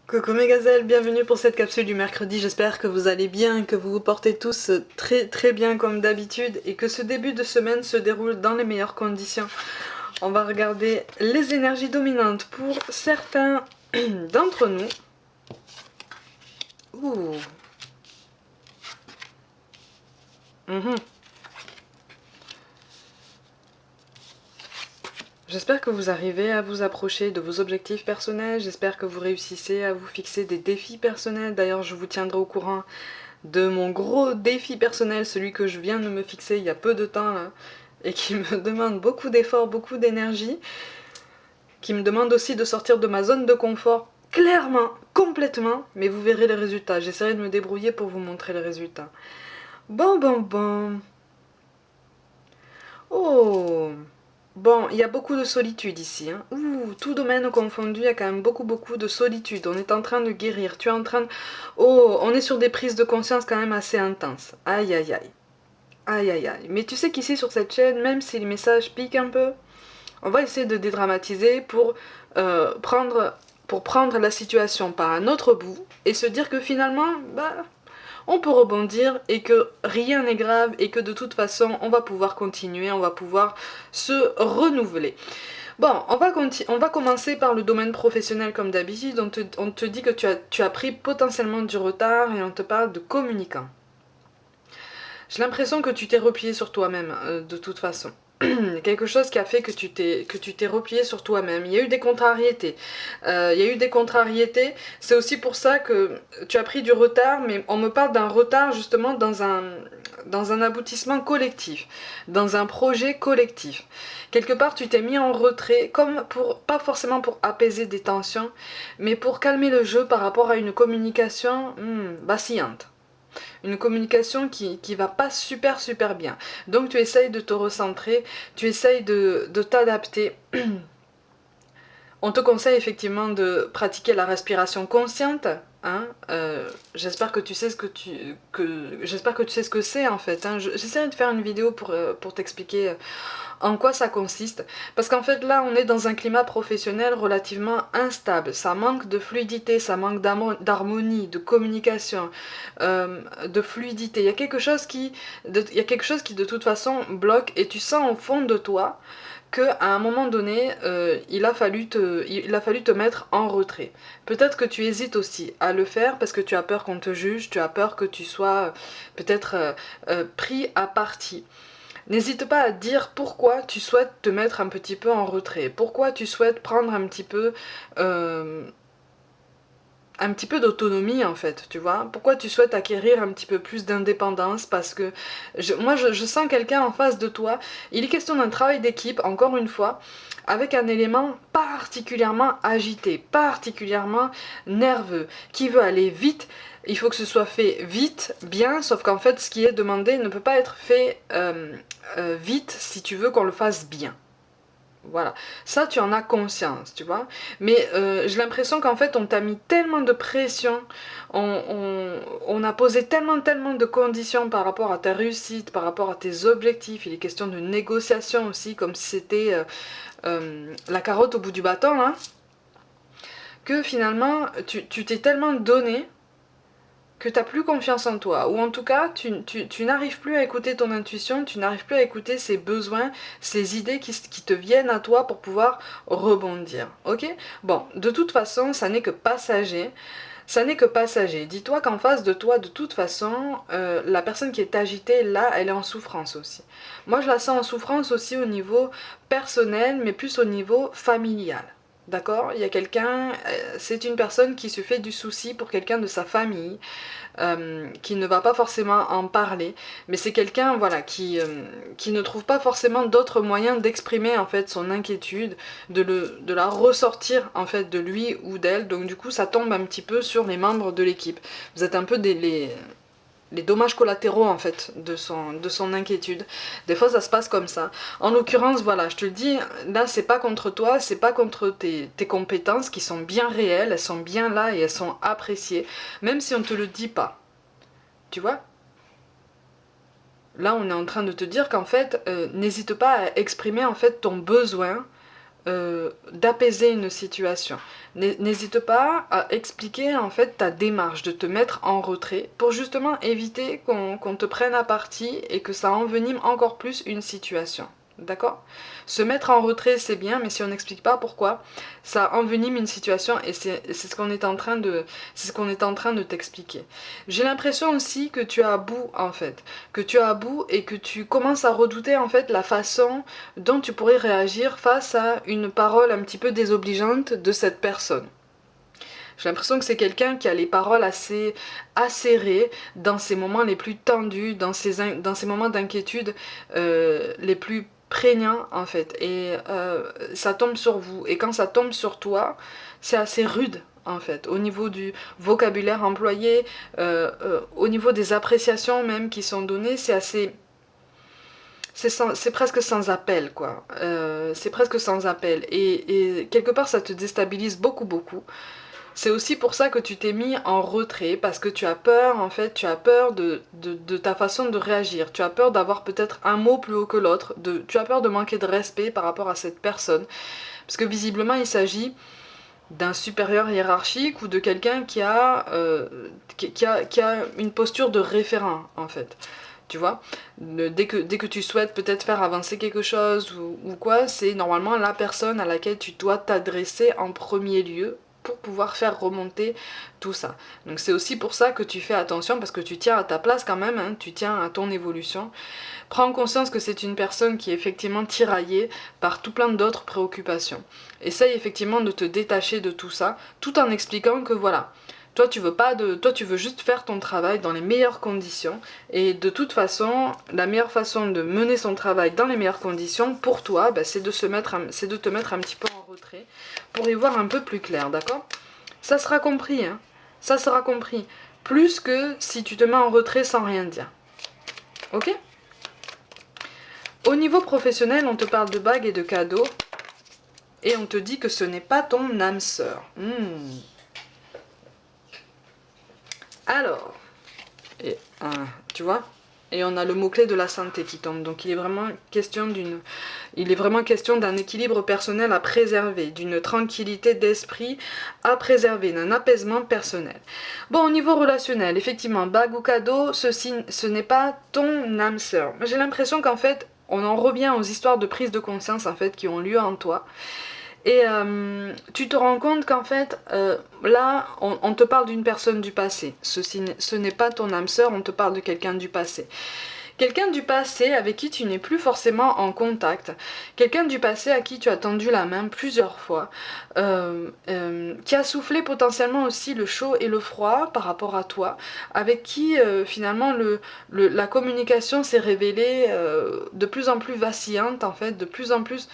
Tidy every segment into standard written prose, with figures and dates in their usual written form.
Coucou mes gazelles, bienvenue pour cette capsule du mercredi, j'espère que vous allez bien, que vous vous portez tous très très bien comme d'habitude et que ce début de semaine se déroule dans les meilleures conditions. On va regarder les énergies dominantes pour certains d'entre nous. Ouh. Mhm. J'espère que vous arrivez à vous approcher de vos objectifs personnels, j'espère que vous réussissez à vous fixer des défis personnels. D'ailleurs, je vous tiendrai au courant de mon gros défi personnel, celui que je viens de me fixer il y a peu de temps là, et qui me demande beaucoup d'efforts, beaucoup d'énergie, qui me demande aussi de sortir de ma zone de confort, clairement, complètement, mais vous verrez les résultats. J'essaierai de me débrouiller pour vous montrer les résultats. Bon. Oh. Bon, il y a beaucoup de solitude ici. Hein. Ouh, tout domaine confondu, il y a quand même beaucoup de solitude. On est en train de guérir. Tu es en train de... Oh, on est sur des prises de conscience quand même assez intenses. Aïe, aïe, aïe. Aïe, aïe, aïe. Mais tu sais qu'ici, sur cette chaîne, même si les messages piquent un peu, on va essayer de dédramatiser euh, prendre, pour prendre la situation par un autre bout et se dire que finalement, on peut rebondir et que rien n'est grave et que de toute façon, on va pouvoir continuer, on va pouvoir se renouveler. Bon, on va commencer par le domaine professionnel comme d'habitude. On te dit que tu as pris potentiellement du retard et on te parle de communicant. J'ai l'impression que tu t'es replié sur toi-même, de toute façon. Quelque chose qui a fait que tu t'es replié sur toi-même. Il y a eu des contrariétés. Il y a eu des contrariétés. C'est aussi pour ça que tu as pris du retard, mais on me parle d'un retard justement dans un aboutissement collectif, dans un projet collectif. Quelque part, tu t'es mis en retrait, comme pour, pas forcément pour apaiser des tensions, mais pour calmer le jeu par rapport à une communication vacillante. Une communication qui va pas super bien. Donc tu essayes de te recentrer, tu essayes de t'adapter. On te conseille effectivement de pratiquer la respiration consciente. Hein, j'espère que tu sais ce j'espère que tu sais ce que c'est en fait. Hein. J'essaierai de faire une vidéo pour t'expliquer en quoi ça consiste. Parce qu'en fait là on est dans un climat professionnel relativement instable. Ça manque de fluidité, ça manque d'harmonie, de communication, de fluidité. Il y a quelque chose qui de toute façon bloque et tu sens au fond de toi qu'à un moment donné, il a fallu te mettre en retrait. Peut-être que tu hésites aussi à le faire parce que tu as peur qu'on te juge, tu as peur que tu sois peut-être pris à partie. N'hésite pas à dire pourquoi tu souhaites te mettre un petit peu en retrait, pourquoi tu souhaites prendre euh, un petit peu d'autonomie en fait, tu vois. Pourquoi tu souhaites acquérir un petit peu plus d'indépendance parce que je sens quelqu'un en face de toi. Il est question d'un travail d'équipe, encore une fois, avec un élément particulièrement agité, particulièrement nerveux, qui veut aller vite. Il faut que ce soit fait vite, bien, sauf qu'en fait, ce qui est demandé ne peut pas être fait vite si tu veux qu'on le fasse bien. Voilà, ça tu en as conscience, tu vois. Mais j'ai l'impression qu'en fait on t'a mis tellement de pression, on a posé tellement de conditions par rapport à ta réussite, par rapport à tes objectifs. Il est question de négociation aussi, comme si c'était la carotte au bout du bâton, là, que finalement tu t'es tellement donné que tu n'as plus confiance en toi, ou en tout cas, tu n'arrives plus à écouter ton intuition, tu n'arrives plus à écouter ces besoins, ces idées qui te viennent à toi pour pouvoir rebondir, ok. Bon, de toute façon, ça n'est que passager, ça n'est que passager. Dis-toi qu'en face de toi, de toute façon, la personne qui est agitée, là, elle est en souffrance aussi. Moi, je la sens en souffrance aussi au niveau personnel, mais plus au niveau familial. D'accord. Il y a quelqu'un, c'est une personne qui se fait du souci pour quelqu'un de sa famille, qui ne va pas forcément en parler, mais c'est quelqu'un voilà, qui ne trouve pas forcément d'autres moyens d'exprimer en fait son inquiétude, de la ressortir en fait de lui ou d'elle, donc du coup ça tombe un petit peu sur les membres de l'équipe. Vous êtes un peu les dommages collatéraux en fait de son inquiétude. Des fois ça se passe comme ça. En l'occurrence, voilà, je te le dis, là c'est pas contre toi, c'est pas contre tes compétences qui sont bien réelles, elles sont bien là et elles sont appréciées, même si on te le dit pas. Tu vois? Là on est en train de te dire qu'en fait, n'hésite pas à exprimer en fait ton besoin d'apaiser une situation. N'hésite pas à expliquer en fait ta démarche, de te mettre en retrait pour justement éviter qu'on te prenne à partie et que ça envenime encore plus une situation. D'accord? Se mettre en retrait c'est bien, mais si on n'explique pas pourquoi, ça envenime une situation et c'est ce qu'on est en train de t'expliquer. J'ai l'impression aussi que tu es à bout en fait, que tu es à bout et que tu commences à redouter en fait la façon dont tu pourrais réagir face à une parole un petit peu désobligeante de cette personne. J'ai l'impression que c'est quelqu'un qui a les paroles assez acérées dans ces moments les plus tendus, dans ces moments d'inquiétude les plus prégnants en fait. Et ça tombe sur vous. Et quand ça tombe sur toi, c'est assez rude en fait. Au niveau du vocabulaire employé, au niveau des appréciations même qui sont données, c'est assez... C'est presque sans appel, quoi. C'est presque sans appel. Et quelque part, ça te déstabilise beaucoup, beaucoup. C'est aussi pour ça que tu t'es mis en retrait, parce que tu as peur, en fait, tu as peur de ta façon de réagir. Tu as peur d'avoir peut-être un mot plus haut que l'autre. Tu as peur de manquer de respect par rapport à cette personne. Parce que visiblement, il s'agit d'un supérieur hiérarchique ou de quelqu'un qui a une posture de référent, en fait. Tu vois, dès que tu souhaites peut-être faire avancer quelque chose ou quoi, c'est normalement la personne à laquelle tu dois t'adresser en premier lieu pour pouvoir faire remonter tout ça. Donc c'est aussi pour ça que tu fais attention, parce que tu tiens à ta place quand même, hein, tu tiens à ton évolution. Prends conscience que c'est une personne qui est effectivement tiraillée par tout plein d'autres préoccupations. Essaye effectivement de te détacher de tout ça, tout en expliquant que voilà, toi tu veux juste faire ton travail dans les meilleures conditions, et de toute façon, la meilleure façon de mener son travail dans les meilleures conditions pour toi, bah, c'est de te mettre un petit peu en retrait pour y voir un peu plus clair, d'accord? Ça sera compris, hein? Ça sera compris. Plus que si tu te mets en retrait sans rien dire. Ok? Au niveau professionnel, on te parle de bagues et de cadeaux, et on te dit que ce n'est pas ton âme sœur. Alors, et, tu vois, et on a le mot-clé de la santé qui tombe, donc il est vraiment question d'un équilibre personnel à préserver, d'une tranquillité d'esprit à préserver, d'un apaisement personnel. Bon, au niveau relationnel, effectivement, bague ou cadeau, ce n'est pas ton âme sœur. J'ai l'impression qu'en fait, on en revient aux histoires de prise de conscience en fait qui ont lieu en toi. Et tu te rends compte qu'en fait, là, on te parle d'une personne du passé. Ce n'est pas ton âme sœur, on te parle de quelqu'un du passé. Quelqu'un du passé avec qui tu n'es plus forcément en contact. Quelqu'un du passé à qui tu as tendu la main plusieurs fois. Qui a soufflé potentiellement aussi le chaud et le froid par rapport à toi. Avec qui finalement la communication s'est révélée de plus en plus vacillante en fait, de plus en plus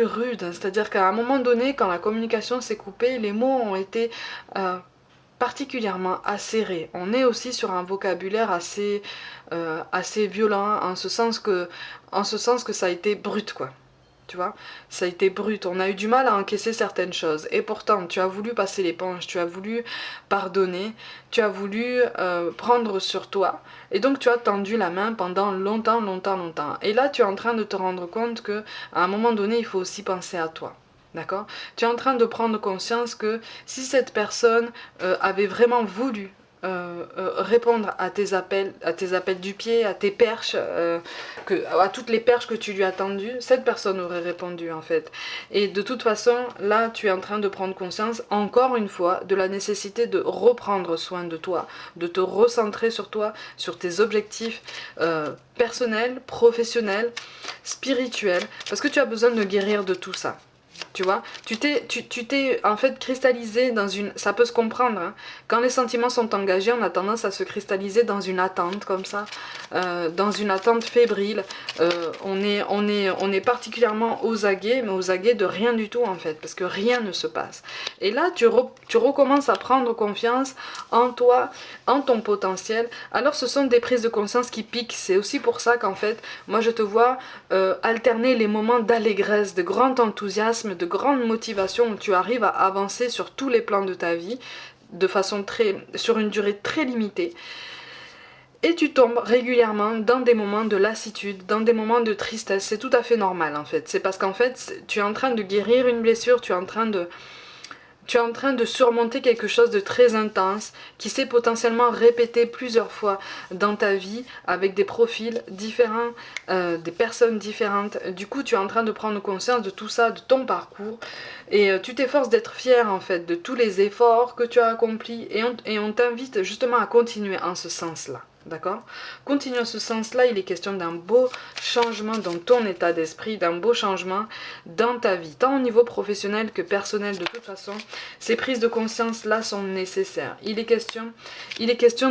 rude. C'est-à-dire qu'à un moment donné, quand la communication s'est coupée, les mots ont été particulièrement acérés. On est aussi sur un vocabulaire assez violent, en ce sens que ça a été brut, quoi. Tu vois, ça a été brut, on a eu du mal à encaisser certaines choses. Et pourtant, tu as voulu passer l'éponge, tu as voulu pardonner, tu as voulu prendre sur toi. Et donc tu as tendu la main pendant longtemps, longtemps, longtemps. Et là, tu es en train de te rendre compte que à un moment donné, il faut aussi penser à toi. D'accord? Tu es en train de prendre conscience que si cette personne avait vraiment voulu répondre à tes appels du pied, à tes perches, à toutes les perches que tu lui as tendues, cette personne aurait répondu en fait. Et de toute façon, là, tu es en train de prendre conscience, encore une fois, de la nécessité de reprendre soin de toi, de te recentrer sur toi, sur tes objectifs personnels, professionnels, spirituels, parce que tu as besoin de guérir de tout ça. Tu vois, tu t'es en fait cristallisé dans une... Ça peut se comprendre, hein. Quand les sentiments sont engagés, on a tendance à se cristalliser dans une attente comme ça, dans une attente fébrile. On est particulièrement aux aguets, mais aux aguets de rien du tout en fait, parce que rien ne se passe. Et là, tu recommences à prendre confiance en toi, en ton potentiel. Alors ce sont des prises de conscience qui piquent. C'est aussi pour ça qu'en fait, moi je te vois alterner les moments d'allégresse, de grand enthousiasme, de grande motivation où tu arrives à avancer sur tous les plans de ta vie sur une durée très limitée. Et tu tombes régulièrement dans des moments de lassitude, dans des moments de tristesse. C'est tout à fait normal en fait. C'est parce qu'en fait, tu es en train de guérir une blessure, tu es en train de surmonter quelque chose de très intense qui s'est potentiellement répété plusieurs fois dans ta vie avec des profils différents, des personnes différentes. Du coup, tu es en train de prendre conscience de tout ça, de ton parcours et tu t'efforces d'être fier en fait de tous les efforts que tu as accomplis et on t'invite justement à continuer en ce sens-là. D'accord? Continue en ce sens-là, il est question d'un beau changement dans ton état d'esprit, d'un beau changement dans ta vie, tant au niveau professionnel que personnel. De toute façon, ces prises de conscience-là sont nécessaires. Il est question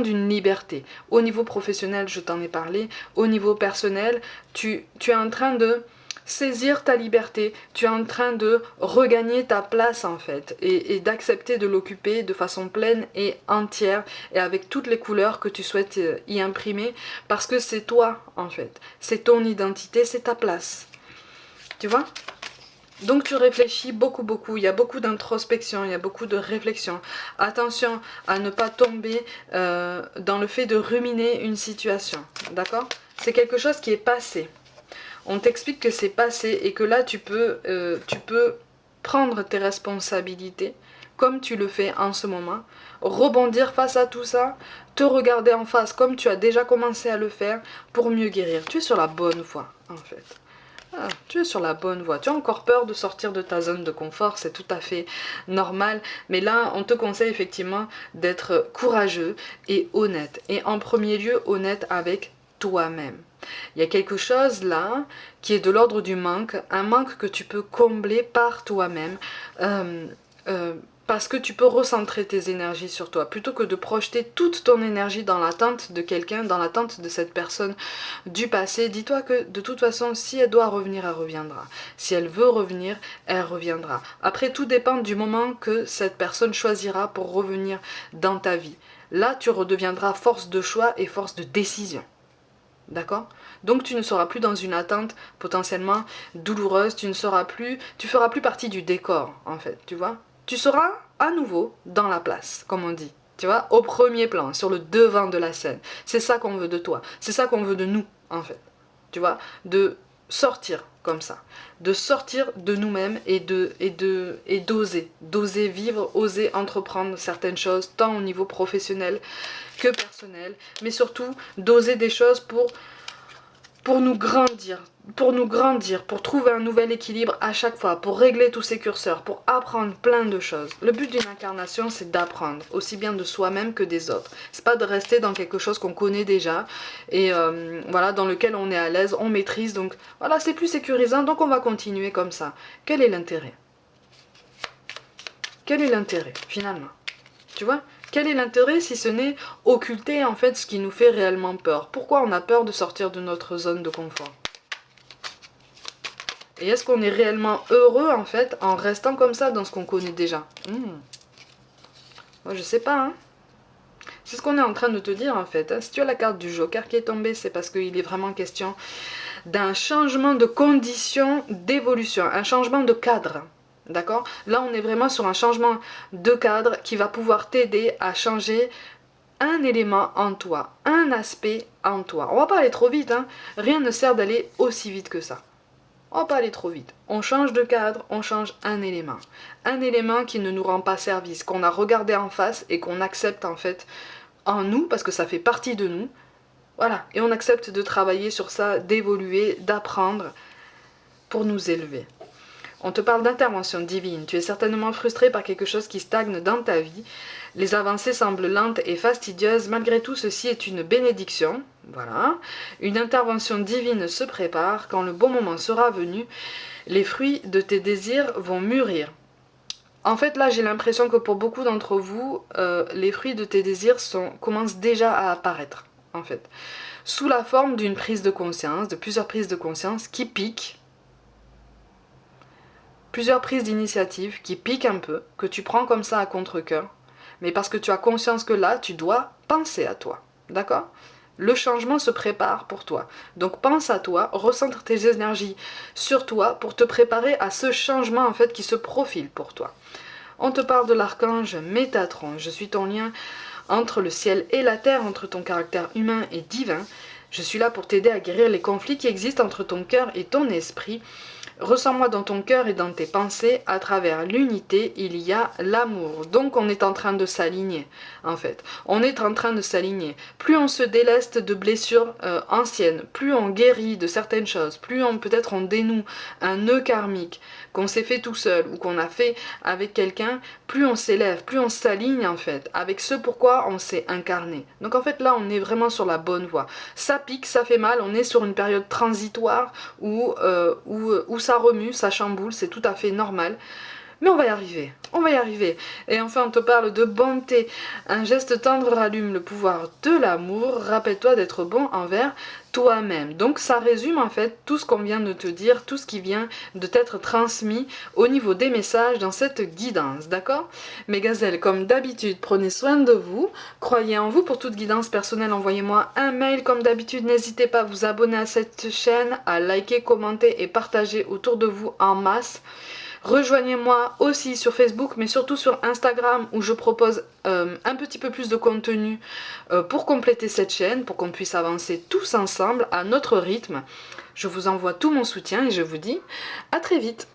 d'une liberté. Au niveau professionnel, je t'en ai parlé. Au niveau personnel, tu es en train de saisir ta liberté, tu es en train de regagner ta place en fait et d'accepter de l'occuper de façon pleine et entière et avec toutes les couleurs que tu souhaites y imprimer parce que c'est toi en fait, c'est ton identité, c'est ta place. Tu vois? Donc tu réfléchis beaucoup, il y a beaucoup d'introspection, il y a beaucoup de réflexion. Attention à ne pas tomber dans le fait de ruminer une situation, d'accord? C'est quelque chose qui est passé. On t'explique que c'est passé et que là tu peux prendre tes responsabilités comme tu le fais en ce moment, rebondir face à tout ça, te regarder en face comme tu as déjà commencé à le faire pour mieux guérir. Tu es sur la bonne voie en fait. Ah, tu es sur la bonne voie. Tu as encore peur de sortir de ta zone de confort, c'est tout à fait normal. Mais là, on te conseille effectivement d'être courageux et honnête. Et en premier lieu, honnête avec toi-même. Il y a quelque chose là qui est de l'ordre du manque, un manque que tu peux combler par toi-même. Parce que tu peux recentrer tes énergies sur toi, plutôt que de projeter toute ton énergie dans l'attente de quelqu'un, dans l'attente de cette personne du passé. Dis-toi que de toute façon, si elle doit revenir, elle reviendra. Si elle veut revenir, elle reviendra. Après, tout dépend du moment que cette personne choisira pour revenir dans ta vie. Là, tu redeviendras force de choix et force de décision. D'accord? Donc tu ne seras plus dans une attente potentiellement douloureuse, tu feras plus partie du décor en fait, tu vois? Tu seras à nouveau dans la place, comme on dit, tu vois, au premier plan, sur le devant de la scène. C'est ça qu'on veut de toi, c'est ça qu'on veut de nous en fait, tu vois, de sortir comme ça, de sortir de nous-mêmes et d'oser vivre, oser entreprendre certaines choses, tant au niveau professionnel que personnel, mais surtout d'oser des choses pour nous grandir, pour trouver un nouvel équilibre à chaque fois, pour régler tous ces curseurs, pour apprendre plein de choses. Le but d'une incarnation, c'est d'apprendre, aussi bien de soi-même que des autres. C'est pas de rester dans quelque chose qu'on connaît déjà, et voilà, dans lequel on est à l'aise, on maîtrise, donc voilà, c'est plus sécurisant, donc on va continuer comme ça. Quel est l'intérêt? Quel est l'intérêt, finalement? Tu vois? Quel est l'intérêt si ce n'est occulter en fait ce qui nous fait réellement peur? Pourquoi on a peur de sortir de notre zone de confort? Et est-ce qu'on est réellement heureux en fait en restant comme ça dans ce qu'on connaît déjà? Moi je sais pas, hein. C'est ce qu'on est en train de te dire en fait. Si tu as la carte du Joker qui est tombée, c'est parce qu'il est vraiment question d'un changement de conditions d'évolution, un changement de cadre. D'accord? Là, on est vraiment sur un changement de cadre qui va pouvoir t'aider à changer un élément en toi, un aspect en toi. On va pas aller trop vite, hein. Rien ne sert d'aller aussi vite que ça. On va pas aller trop vite. On change de cadre, on change un élément. Un élément qui ne nous rend pas service, qu'on a regardé en face et qu'on accepte en fait en nous, parce que ça fait partie de nous. Voilà, et on accepte de travailler sur ça, d'évoluer, d'apprendre pour nous élever. On te parle d'intervention divine. Tu es certainement frustré par quelque chose qui stagne dans ta vie. Les avancées semblent lentes et fastidieuses. Malgré tout, ceci est une bénédiction. Voilà. Une intervention divine se prépare. Quand le bon moment sera venu, les fruits de tes désirs vont mûrir. En fait, là, j'ai l'impression que pour beaucoup d'entre vous, les fruits de tes désirs commencent déjà à apparaître, en fait. Sous la forme d'une prise de conscience, de plusieurs prises de conscience qui piquent. Plusieurs prises d'initiative qui piquent un peu, que tu prends comme ça à contre-cœur, mais parce que tu as conscience que là, tu dois penser à toi, d'accord? Le changement se prépare pour toi. Donc pense à toi, recentre tes énergies sur toi pour te préparer à ce changement en fait qui se profile pour toi. On te parle de l'archange Métatron, je suis ton lien entre le ciel et la terre, entre ton caractère humain et divin. Je suis là pour t'aider à guérir les conflits qui existent entre ton cœur et ton esprit. Ressens-moi dans ton cœur et dans tes pensées, à travers l'unité, il y a l'amour. Donc on est en train de s'aligner, en fait. On est en train de s'aligner. Plus on se déleste de blessures anciennes, plus on guérit de certaines choses, plus peut-être on dénoue un nœud karmique qu'on s'est fait tout seul ou qu'on a fait avec quelqu'un, plus on s'élève, plus on s'aligne en fait, avec ce pourquoi on s'est incarné. Donc en fait là on est vraiment sur la bonne voie. Ça pique, ça fait mal, on est sur une période transitoire où ça remue, ça chamboule, c'est tout à fait normal. Mais on va y arriver, on va y arriver. Et enfin, on te parle de bonté. Un geste tendre rallume le pouvoir de l'amour. Rappelle-toi d'être bon envers toi-même. Donc ça résume en fait tout ce qu'on vient de te dire, tout ce qui vient de t'être transmis au niveau des messages dans cette guidance, d'accord? Mes gazelles, comme d'habitude, prenez soin de vous, croyez en vous. Pour toute guidance personnelle, envoyez-moi un mail comme d'habitude. N'hésitez pas à vous abonner à cette chaîne, à liker, commenter et partager autour de vous en masse. Rejoignez-moi aussi sur Facebook, mais surtout sur Instagram, où je propose un petit peu plus de contenu pour compléter cette chaîne, pour qu'on puisse avancer tous ensemble à notre rythme. Je vous envoie tout mon soutien et je vous dis à très vite.